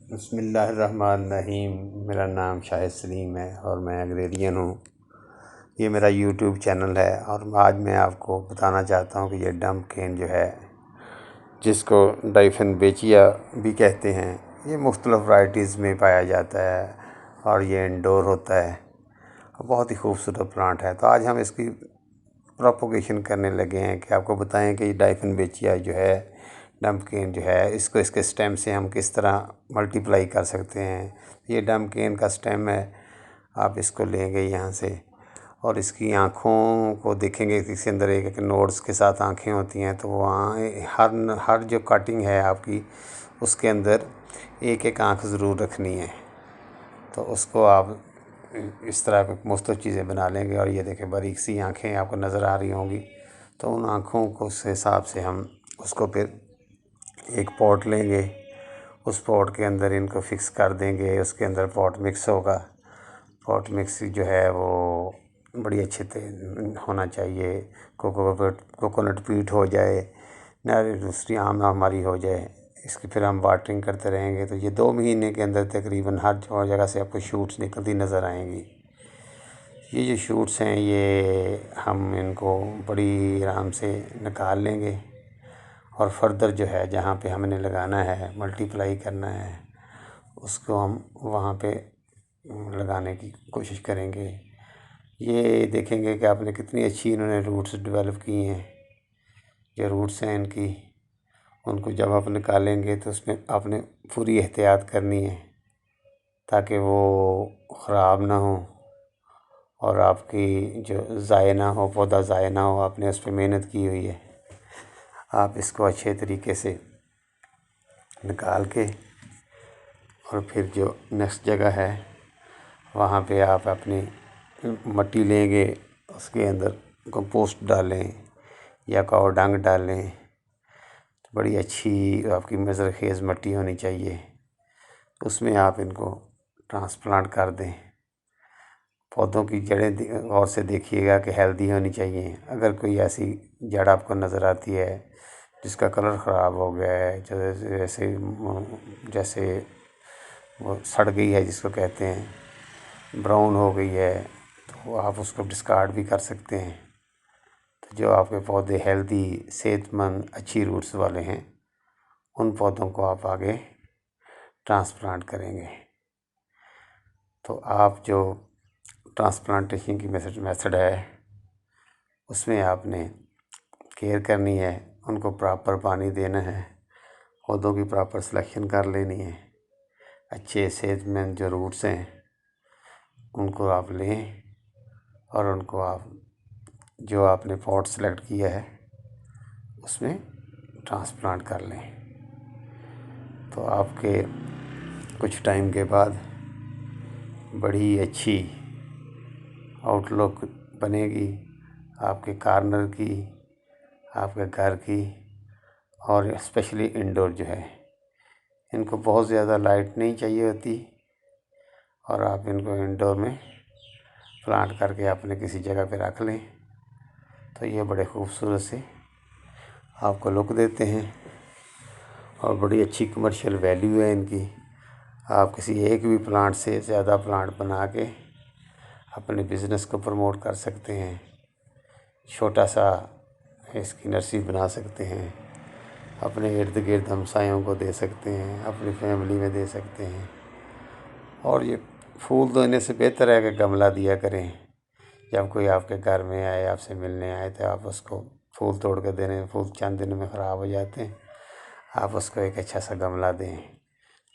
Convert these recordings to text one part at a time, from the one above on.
बिस्मिल्लाहिर्रहमानिर्रहीम। मेरा नाम शाहिद सलीम है और मैं एग्रेरियन हूँ। ये मेरा यूट्यूब चैनल है और आज मैं आपको बताना चाहता हूँ कि ये डंप केन जो है, जिसको डाइफेनबेचिया भी कहते हैं, ये मुख्तलिफ़ वैराइटीज़ में पाया जाता है और ये इंडोर होता है और बहुत ही खूबसूरत प्लांट है। तो आज हम इसकी प्रोपोगेशन करने लगे हैं कि आपको बताएं कि डाइफेनबेचिया जो है, डंप केन जो है, इसको इसके स्टेम से हम किस तरह मल्टीप्लाई कर सकते हैं। ये डंप केन का स्टेम है, आप इसको लेंगे यहाँ से और इसकी आँखों को देखेंगे कि इसके अंदर एक एक नोड्स के साथ आँखें होती हैं। तो वहाँ हर जो कटिंग है आपकी, उसके अंदर एक एक आँख ज़रूर रखनी है। तो उसको आप इस तरह की मुख्तलिफ़ चीज़ें बना लेंगे और ये देखें बारीक सी आँखें आपको नज़र आ रही होंगी। तो उन आँखों को उस हिसाब से हम उसको फिर एक पॉट लेंगे, उस पॉट के अंदर इनको फिक्स कर देंगे। उसके अंदर पॉट मिक्स होगा। पॉट मिक्स जो है वो बड़ी अच्छे होना चाहिए। कोकोनट पीट हो जाए, नारियल दूसरी आम हमारी हो जाए। इसकी फिर हम वाटरिंग करते रहेंगे। तो ये 2 महीने के अंदर तकरीबन हर जगह से आपको शूट्स निकलती नज़र आएंगी। ये जो शूट्स हैं, ये हम इनको बड़ी आराम से निकाल लेंगे और फर्दर जो है जहाँ पे हमने लगाना है, मल्टीप्लाई करना है, उसको हम वहाँ पे लगाने की कोशिश करेंगे। ये देखेंगे कि आपने कितनी अच्छी इन्होंने रूट्स डेवलप की हैं। जो रूट्स हैं इनकी, उनको जब आप निकालेंगे तो उसमें आपने पूरी एहतियात करनी है ताकि वो ख़राब ना हो और आपकी जो ज़ाय ना हो, पौधा ज़ाय ना हो। आपने उस पर मेहनत की हुई है। आप इसको अच्छे तरीके से निकाल के और फिर जो नेक्स्ट जगह है वहाँ पे आप अपनी मिट्टी लेंगे, उसके अंदर कंपोस्ट डालें या काव डंग डालें। तो बड़ी अच्छी आपकी मज़रखेज़ मिट्टी होनी चाहिए। उसमें आप इनको ट्रांसप्लांट कर दें। पौधों की जड़ें गौर से देखिएगा कि हेल्दी होनी चाहिए। अगर कोई ऐसी जड़ आपको नज़र आती है जिसका कलर ख़राब हो गया है, जैसे वो सड़ गई है, जिसको कहते हैं ब्राउन हो गई है, तो आप उसको डिस्कार्ड भी कर सकते हैं। तो जो आपके पौधे हेल्दी, सेहतमंद, अच्छी रूट्स वाले हैं, उन पौधों को आप आगे ट्रांसप्लांट करेंगे। तो आप जो ट्रांसप्लांटेशन की मेथड है, उसमें आपने केयर करनी है, उनको प्रॉपर पानी देना है, पौधों की प्रॉपर सिलेक्शन कर लेनी है। अच्छे सेहतमंद जो रूट्स हैं उनको आप लें और उनको आप जो आपने पॉट सेलेक्ट किया है उसमें ट्रांसप्लांट कर लें। तो आपके कुछ टाइम के बाद बड़ी अच्छी आउटलुक बनेगी आपके कॉर्नर की, आपके घर की, और स्पेशली इंडोर जो है। इनको बहुत ज़्यादा लाइट नहीं चाहिए होती और आप इनको इंडोर में प्लांट करके अपने किसी जगह पे रख लें तो ये बड़े खूबसूरत से आपको लुक देते हैं और बड़ी अच्छी कमर्शियल वैल्यू है इनकी। आप किसी एक भी प्लांट से ज़्यादा प्लांट बना के अपने बिज़नेस को प्रमोट कर सकते हैं। छोटा सा इसकी नर्सरी बना सकते हैं, अपने इर्द गिर्द हमसायों को दे सकते हैं, अपनी फैमिली में दे सकते हैं। और ये फूल देने से बेहतर है कि गमला दिया करें। जब कोई आपके घर में आए, आपसे मिलने आए, तो आप उसको फूल तोड़ कर देने, फूल चंद दिन में ख़राब हो जाते हैं। आप उसको एक अच्छा सा गमला दें,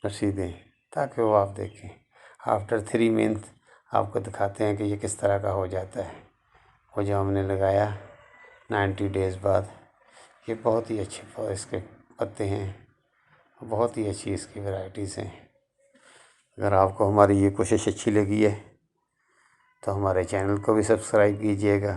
नर्सरी दें, ताकि वो आप देखें। आफ्टर 3 मंथ आपको दिखाते हैं कि ये किस तरह का हो जाता है। वो जो हमने लगाया 90 डेज़ बाद, ये बहुत ही अच्छे इसके पत्ते हैं, बहुत ही अच्छी इसकी वैरायटीज़ हैं। अगर आपको हमारी ये कोशिश अच्छी लगी है तो हमारे चैनल को भी सब्सक्राइब कीजिएगा